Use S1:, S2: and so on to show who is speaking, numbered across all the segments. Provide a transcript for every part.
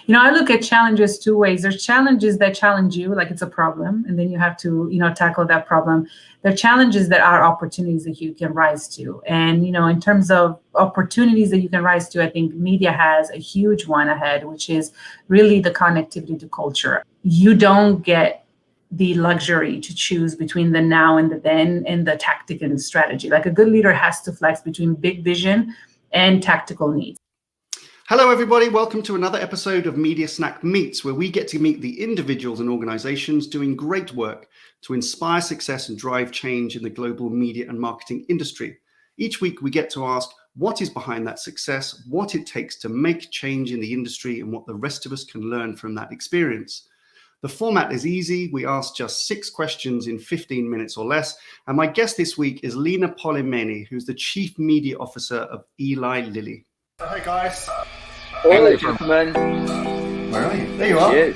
S1: I look at challenges two ways. There's challenges that challenge you, like it's a problem, and then you have to, tackle that problem. There are challenges that are opportunities that you can rise to. And, in terms of opportunities that you can rise to, I think media has a huge one ahead, which is really the connectivity to culture. You don't get the luxury to choose between the now and the then and the tactic and strategy. Like a good leader has to flex between big vision and tactical needs.
S2: Hello, everybody. Welcome to another episode of MediaSnack Meets, where we get to meet the individuals and organizations doing great work to inspire success and drive change in the global media and marketing industry. Each week, we get to ask what is behind that success, what it takes to make change in the industry, and what the rest of us can learn from that experience. The format is easy. We ask just 6 questions in 15 minutes or less. And my guest this week is Lina Polimeni, who's the Chief Media Officer of Eli Lilly. Hi, guys.
S3: Hello, gentlemen.
S2: Where are you? There you are.
S3: Cheers.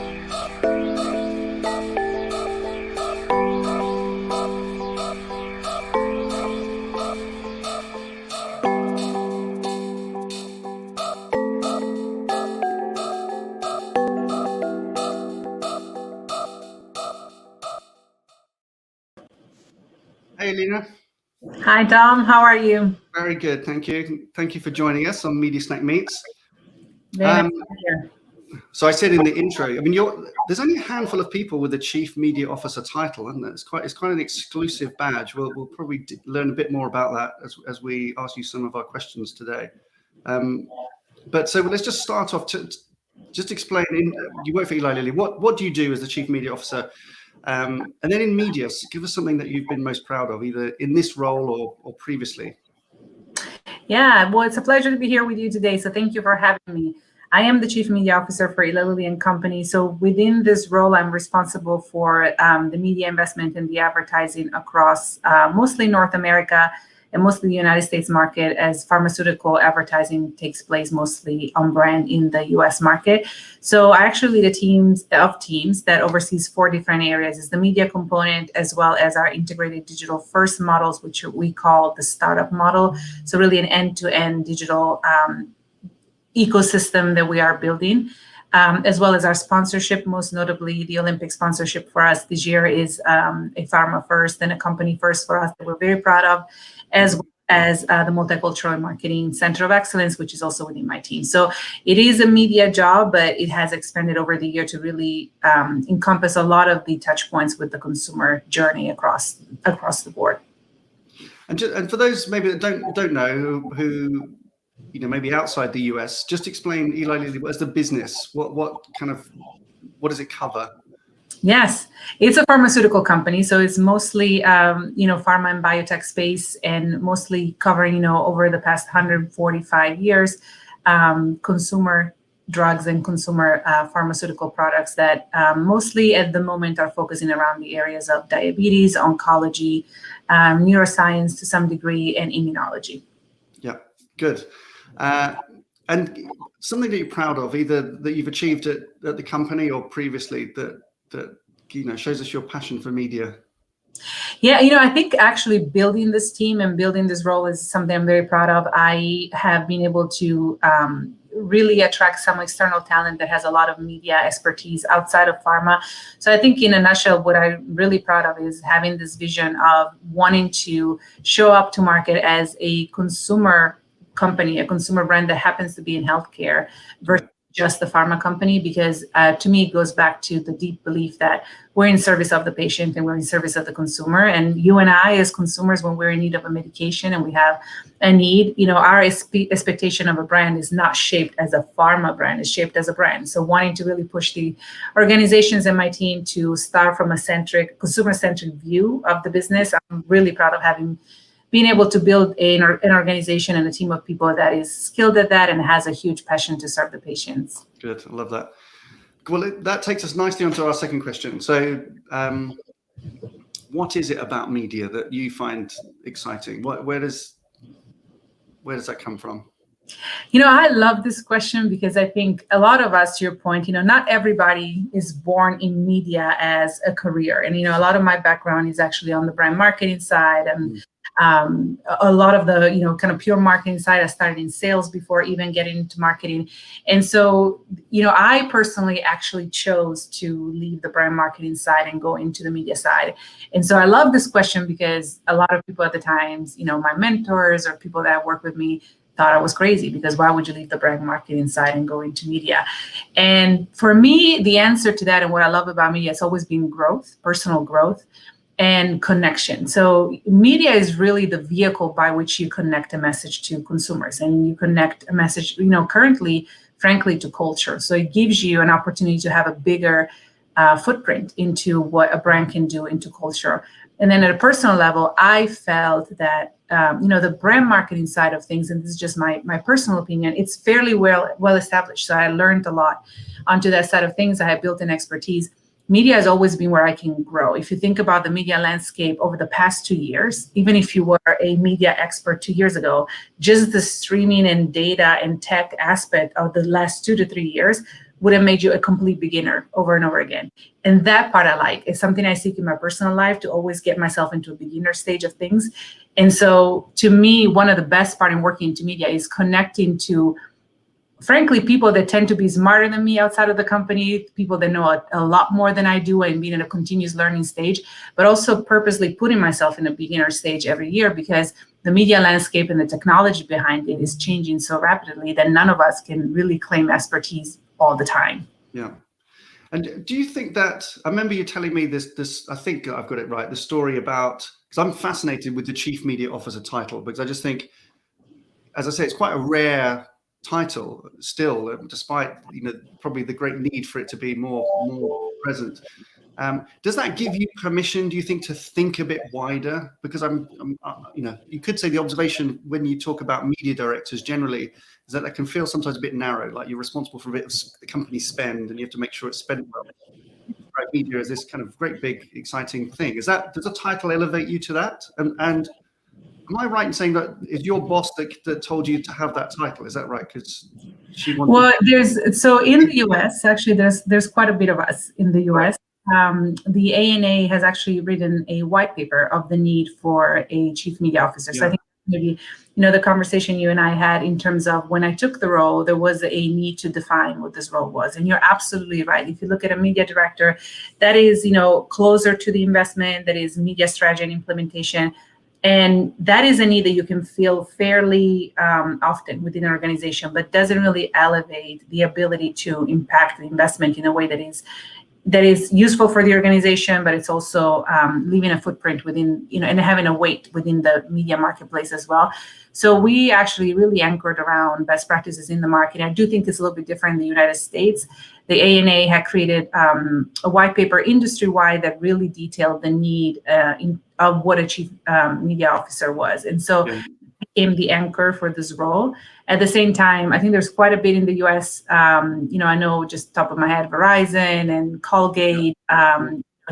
S2: Hey, Lina.
S1: Hi, Dom. How are you?
S2: Very good. Thank you. Thank you for joining us on MediaSnack Meets. So I said in the intro, I mean, there's only a handful of people with the Chief Media Officer title, isn't it? It's quite an exclusive badge. We'll probably learn a bit more about that as we ask you some of our questions today. But let's just start off to just explain. You work for Eli Lilly. What do you do as the Chief Media Officer? And then in media, give us something that you've been most proud of, either in this role or previously.
S1: Yeah, well, it's a pleasure to be here with you today. So thank you for having me. I am the Chief Media Officer for Eli Lilly and Company. So within this role, I'm responsible for the media investment and the advertising across mostly North America and mostly the United States market, as pharmaceutical advertising takes place mostly on brand in the US market. So I actually lead a teams that oversees 4 different areas. Is the media component, as well as our integrated digital first models, which we call the startup model. So really an end-to-end digital ecosystem that we are building, as well as our sponsorship. Most notably, the Olympic sponsorship for us this year is a pharma first and a company first for us that we're very proud of, as well as the Multicultural Marketing Center of Excellence, which is also within my team. So it is a media job, but it has expanded over the year to really encompass a lot of the touch points with the consumer journey across the board.
S2: And for those maybe that don't know who maybe outside the US, just explain Eli Lilly. What is the business? What does it cover?
S1: Yes, it's a pharmaceutical company, so it's mostly pharma and biotech space, and mostly covering over the past 145 years consumer drugs and consumer pharmaceutical products that mostly at the moment are focusing around the areas of diabetes, oncology, neuroscience to some degree, and immunology.
S2: Yeah, good. And something that you're proud of, either that you've achieved at the company or previously, that shows us your passion for media.
S1: Yeah, I think actually building this team and building this role is something I'm very proud of. I have been able to really attract some external talent that has a lot of media expertise outside of pharma. So I think in a nutshell, what I'm really proud of is having this vision of wanting to show up to market as a consumer company, a consumer brand that happens to be in healthcare versus just the pharma company, because to me, it goes back to the deep belief that we're in service of the patient and we're in service of the consumer. And you and I, as consumers, when we're in need of a medication and we have a need, our expectation of a brand is not shaped as a pharma brand, it's shaped as a brand. So wanting to really push the organizations and my team to start from a consumer-centric view of the business, I'm really proud of being able to build an organization and a team of people that is skilled at that and has a huge passion to serve the patients.
S2: Good, I love that. Well, that takes us nicely onto our second question. So what is it about media that you find exciting? Where does that come from?
S1: I love this question because I think a lot of us, to your point, not everybody is born in media as a career. And, a lot of my background is actually on the brand marketing side. And A lot of the, kind of pure marketing side, I started in sales before even getting into marketing. And so, I personally actually chose to leave the brand marketing side and go into the media side. And so I love this question because a lot of people at the times, my mentors or people that work with me thought I was crazy, because why would you leave the brand marketing side and go into media? And for me, the answer to that, and what I love about media, has always been growth, personal growth, and connection. So media is really the vehicle by which you connect a message to consumers, and you connect a message, currently, frankly, to culture. So it gives you an opportunity to have a bigger footprint into what a brand can do into culture. And then at a personal level, I felt that, the brand marketing side of things, and this is just my personal opinion, it's fairly well established. So I learned a lot onto that side of things. I have built an expertise. Media has always been where I can grow. If you think about the media landscape over the past 2 years, even if you were a media expert 2 years ago, just the streaming and data and tech aspect of the last 2 to 3 years would have made you a complete beginner over and over again. And that part I like. It's something I seek in my personal life, to always get myself into a beginner stage of things. And so to me, one of the best part in working into media is connecting to, frankly, people that tend to be smarter than me outside of the company, people that know a lot more than I do, and being in a continuous learning stage, but also purposely putting myself in a beginner stage every year, because the media landscape and the technology behind it is changing so rapidly that none of us can really claim expertise all the time.
S2: Yeah. And do you think that, I remember you telling me this, I think I've got it right, the story about, because I'm fascinated with the Chief Media Officer title, because I just think, as I say, it's quite a rare title still, despite probably the great need for it to be more present. Does that give you permission, do you think, to think a bit wider? Because you could say the observation when you talk about media directors generally is that can feel sometimes a bit narrow, like you're responsible for a bit of the company's spend and you have to make sure it's spent well. Media is this kind of great big exciting thing. Does the title elevate you to that? And am I right in saying that is your boss that told you to have that title? Is that right? Because she wanted.
S1: Well, so in the US, actually, there's quite a bit of us in the US. The ANA has actually written a white paper of the need for a chief media officer. So I think maybe, the conversation you and I had in terms of when I took the role, there was a need to define what this role was. And you're absolutely right. If you look at a media director, that is, closer to the investment, that is media strategy and implementation. And that is a need that you can feel fairly often within an organization, but doesn't really elevate the ability to impact the investment in a way that is useful for the organization, but it's also leaving a footprint within, and having a weight within the media marketplace as well. So we actually really anchored around best practices in the market. I do think it's a little bit different in the United States. The ANA had created a white paper industry-wide that really detailed the need of what a chief media officer was. And so it became the anchor for this role. At the same time, I think there's quite a bit in the US. I know just top of my head, Verizon and Colgate,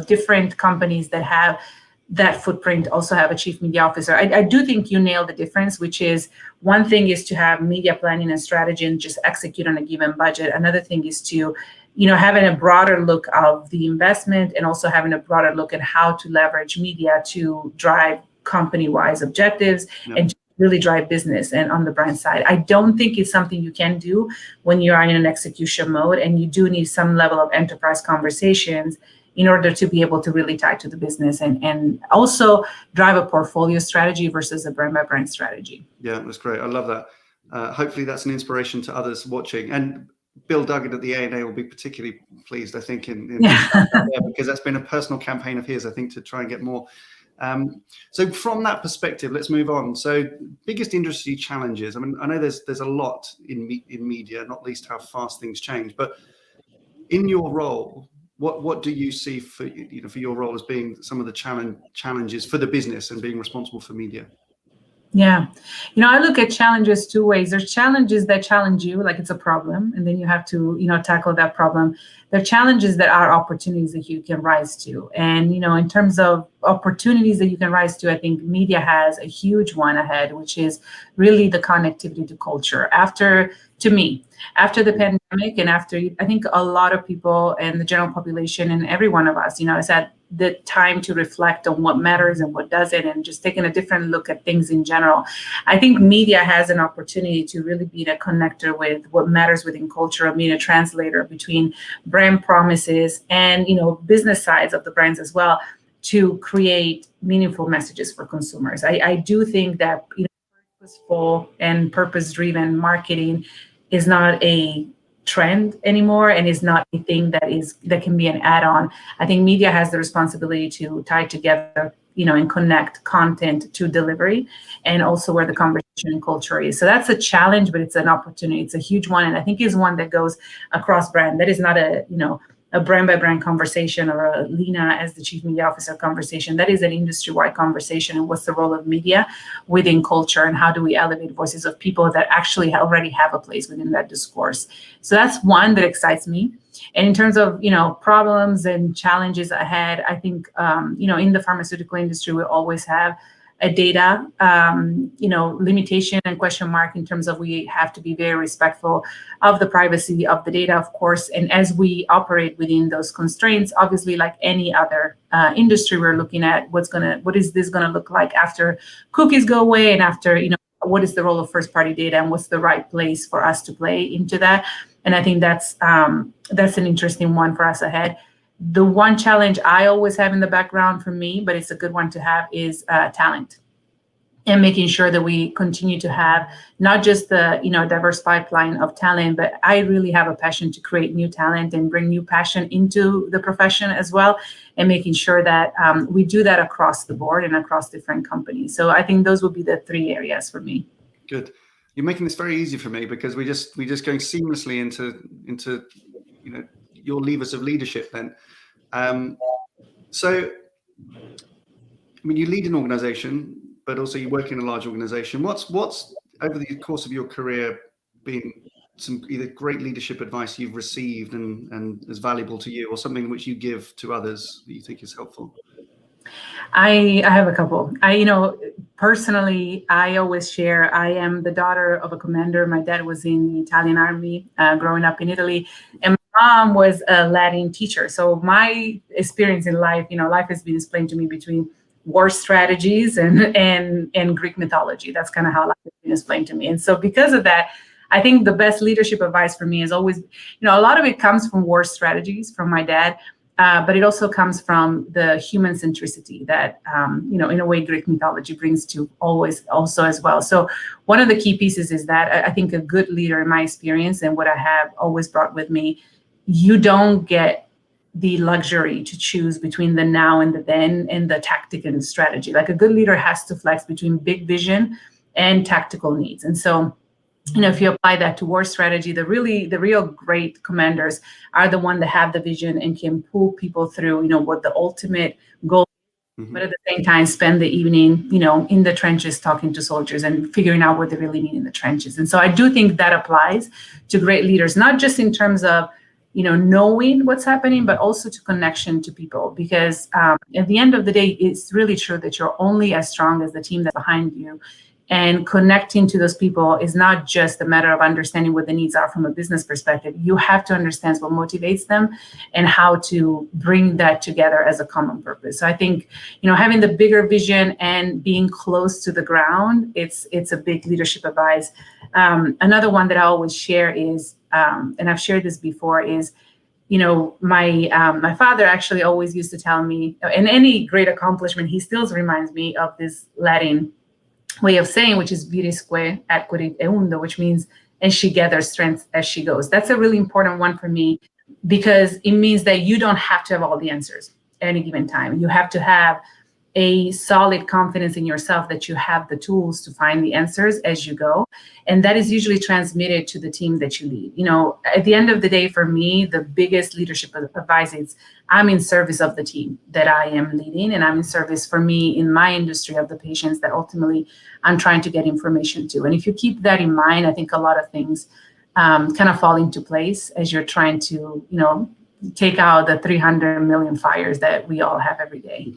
S1: different companies that have that footprint also have a chief media officer. I do think you nailed the difference, which is one thing is to have media planning and strategy and just execute on a given budget. Another thing is to, having a broader look of the investment and also having a broader look at how to leverage media to drive company-wise objectives and to really drive business and on the brand side. I don't think it's something you can do when you are in an execution mode, and you do need some level of enterprise conversations in order to be able to really tie to the business and also drive a portfolio strategy versus a brand by brand strategy.
S2: Yeah, that's great. I love that. Hopefully that's an inspiration to others watching. And Bill Duggan at the ANA will be particularly pleased, I think, because that's been a personal campaign of his, I think, to try and get more. So from that perspective, let's move on. So biggest industry challenges. I mean, I know there's a lot in media, not least how fast things change. But in your role, what do you see for your role as being some of the challenges for the business and being responsible for media?
S1: Yeah. I look at challenges two ways. There's challenges that challenge you, like it's a problem, and then you have to, tackle that problem. There are challenges that are opportunities that you can rise to. And, in terms of opportunities that you can rise to, I think media has a huge one ahead, which is really the connectivity to culture. To me, after the pandemic and after, I think a lot of people and the general population and every one of us, has had the time to reflect on what matters and what doesn't, and just taking a different look at things in general. I think media has an opportunity to really be a connector with what matters within culture, being a translator between brand promises and, business sides of the brands as well, to create meaningful messages for consumers. I do think that, purposeful and purpose-driven marketing is not a trend anymore, and is not a thing that can be an add-on. I think media has the responsibility to tie together, and connect content to delivery, and also where the conversation and culture is. So that's a challenge, but it's an opportunity. It's a huge one, and I think is one that goes across brand. That is not a brand by brand conversation, or a Lina as the chief media officer conversation. That is an industry-wide conversation. And what's the role of media within culture, and how do we elevate voices of people that actually already have a place within that discourse? So that's one that excites me. And in terms of, problems and challenges ahead, I think, in the pharmaceutical industry, we always have a data, limitation and question mark, in terms of we have to be very respectful of the privacy of the data, of course. And as we operate within those constraints, obviously, like any other industry, we're looking at what is this going to look like after cookies go away, and after, what is the role of first party data, and what's the right place for us to play into that. And I think that's an interesting one for us ahead. The one challenge I always have in the background for me, but it's a good one to have, is talent, and making sure that we continue to have not just the diverse pipeline of talent, but I really have a passion to create new talent and bring new passion into the profession as well, and making sure that we do that across the board and across different companies. So I think those would be the three areas for me.
S2: Good. You're making this very easy for me, because we're just going seamlessly into your levers of leadership then. So, you lead an organization, but also you work in a large organization. What's over the course of your career been some either great leadership advice you've received and is valuable to you, or something which you give to others that you think is helpful?
S1: I have a couple. Personally, I always share, I am the daughter of a commander. My dad was in the Italian army growing up in Italy, and my mom was a Latin teacher. So my experience in life, life has been explained to me between war strategies and Greek mythology. That's kind of how life has been explained to me. And so because of that, I think the best leadership advice for me is always, a lot of it comes from war strategies from my dad. But it also comes from the human centricity that, in a way, Greek mythology brings to always also as well. So one of the key pieces is that I think a good leader, in my experience, and what I have always brought with me, you don't get the luxury to choose between the now and the then and the tactic and strategy. Like, a good leader has to flex between big vision and tactical needs. And so, if you apply that to war strategy, the real great commanders are the ones that have the vision and can pull people through, what the ultimate goal is, but at the same time spend the evening, in the trenches talking to soldiers and figuring out what they really need in the trenches. And so I do think that applies to great leaders, not just in terms of, knowing what's happening, but also to connection to people. Because at the end of the day, it's really true that you're only as strong as the team that's behind you. And connecting to those people is not just a matter of understanding what the needs are from a business perspective. You have to understand what motivates them and how to bring that together as a common purpose. So I think, having the bigger vision and being close to the ground, it's a big leadership advice. Another one that I always share is, and I've shared this before, is, my father actually always used to tell me, in any great accomplishment, he still reminds me of this Latin way of saying, which is virisque adquirit eundo, which means, and she gathers strength as she goes. That's a really important one for me, because it means that you don't have to have all the answers at any given time. You have to have a solid confidence in yourself that you have the tools to find the answers as you go. And that is usually transmitted to the team that you lead. At the end of the day, for me, the biggest leadership advice is I'm in service of the team that I am leading, and I'm in service, for me, in my industry, of the patients that ultimately I'm trying to get information to. And if you keep that in mind, I think a lot of things kind of fall into place as you're trying to, take out the 300 million fires that we all have every day.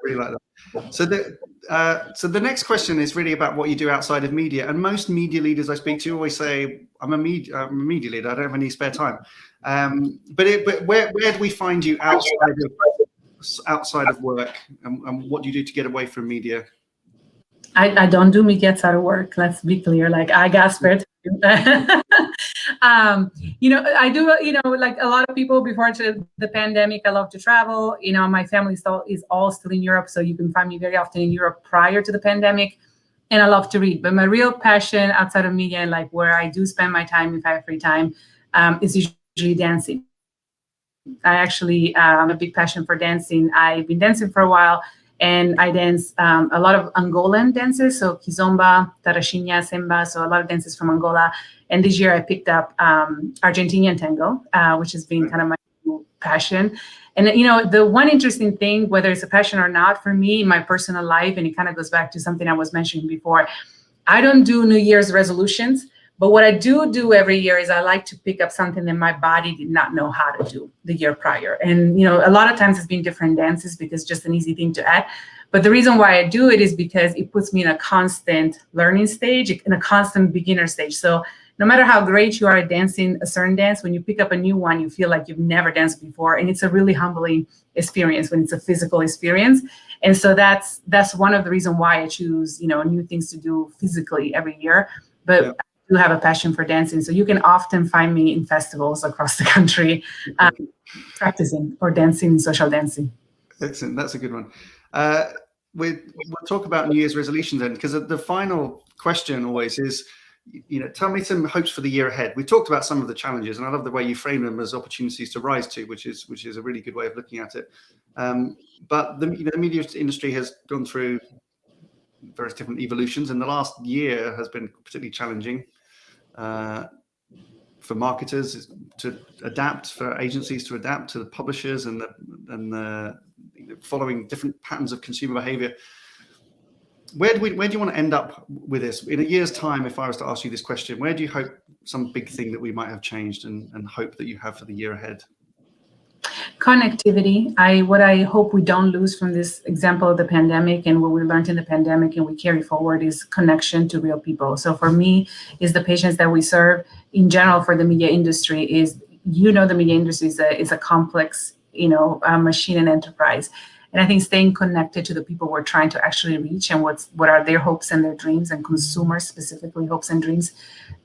S2: really like that. So the next question is really about what you do outside of media. And most media leaders I speak to always say, I'm a media leader. I don't have any spare time. But where do we find you outside of work? And what do you do to get away from media?
S1: I don't do media outside of work. Let's be clear. Like I got spare time. I do, like a lot of people before the pandemic, I love to travel. My family is all still in Europe. So you can find me very often in Europe prior to the pandemic. And I love to read. But my real passion outside of media and like where I do spend my time if I have free time is usually dancing. I actually have a big passion for dancing. I've been dancing for a while. And I dance a lot of Angolan dances, so kizomba, tarashinha, semba, so a lot of dances from Angola. And this year I picked up Argentinian tango, which has been kind of my passion. And, the one interesting thing, whether it's a passion or not for me in my personal life, and it kind of goes back to something I was mentioning before, I don't do New Year's resolutions. But what I do every year is I like to pick up something that my body did not know how to do the year prior. And, a lot of times it's been different dances because it's just an easy thing to add. But the reason why I do it is because it puts me in a constant learning stage, in a constant beginner stage. So no matter how great you are at dancing a certain dance, when you pick up a new one, you feel like you've never danced before. And it's a really humbling experience when it's a physical experience. And so that's one of the reasons why I choose, new things to do physically every year. But yeah. Do have a passion for dancing, so you can often find me in festivals across the country practicing or dancing, social dancing.
S2: Excellent, that's a good one. We'll talk about New Year's resolutions then, because the final question always is, tell me some hopes for the year ahead. We talked about some of the challenges, and I love the way you frame them as opportunities to rise to, which is a really good way of looking at it. But the media industry has gone through various different evolutions, and the last year has been particularly challenging for marketers to adapt, for agencies to adapt, to the publishers and the following different patterns of consumer behavior. Where do you want to end up with this in a year's time? If I was to ask you this question, where do you hope some big thing that we might have changed and hope that you have for the year ahead?
S1: Connectivity. What I hope we don't lose from this example of the pandemic and what we learned in the pandemic and we carry forward is connection to real people. So for me, is the patients that we serve. In general, for the media industry is, the media industry is a complex, machine and enterprise. And I think staying connected to the people we're trying to actually reach and what are their hopes and their dreams, and consumers specifically hopes and dreams,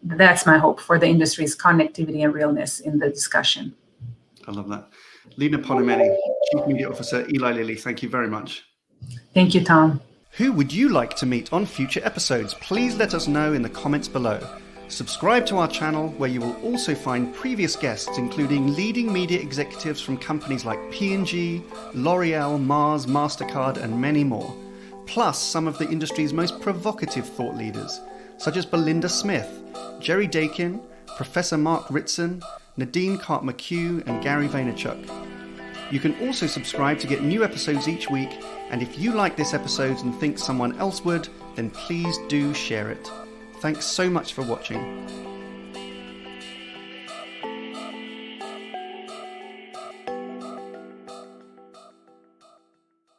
S1: that's my hope for the industry's connectivity and realness in the discussion.
S2: I love that. Lina Polimeni, Chief Media Officer, Eli Lilly, thank you very much.
S1: Thank you, Tom.
S2: Who would you like to meet on future episodes? Please let us know in the comments below. Subscribe to our channel, where you will also find previous guests, including leading media executives from companies like P&G, L'Oreal, Mars, MasterCard, and many more. Plus some of the industry's most provocative thought leaders, such as Belinda Smith, Jerry Dakin, Professor Mark Ritson, Nadine Cart-McHugh, and Gary Vaynerchuk. You can also subscribe to get new episodes each week, and if you like this episode and think someone else would, then please do share it. Thanks so much for watching.